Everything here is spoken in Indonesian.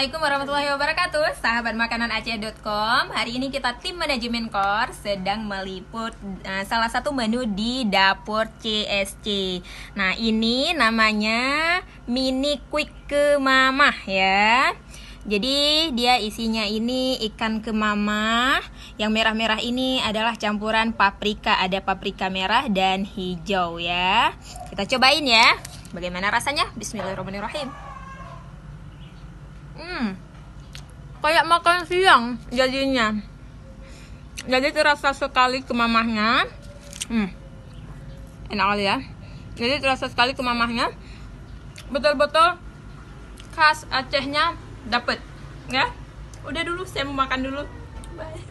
Assalamualaikum warahmatullahi wabarakatuh, sahabat makanan Aceh.com. Hari ini kita tim manajemen core sedang meliput salah satu menu di dapur CSC. Nah, ini namanya mini quick kemamah ya. Jadi dia isinya ini ikan kemamah. Yang merah-merah ini adalah campuran paprika. Ada paprika merah dan hijau ya. Kita cobain ya. Bagaimana rasanya? Bismillahirrahmanirrahim. Kayak makan siang jadinya. Jadi terasa sekali kemamahnya. Enak kali ya. Jadi terasa sekali kemamahnya. Betul-betul khas Acehnya dapet ya. Udah dulu, saya mau makan dulu. Bye.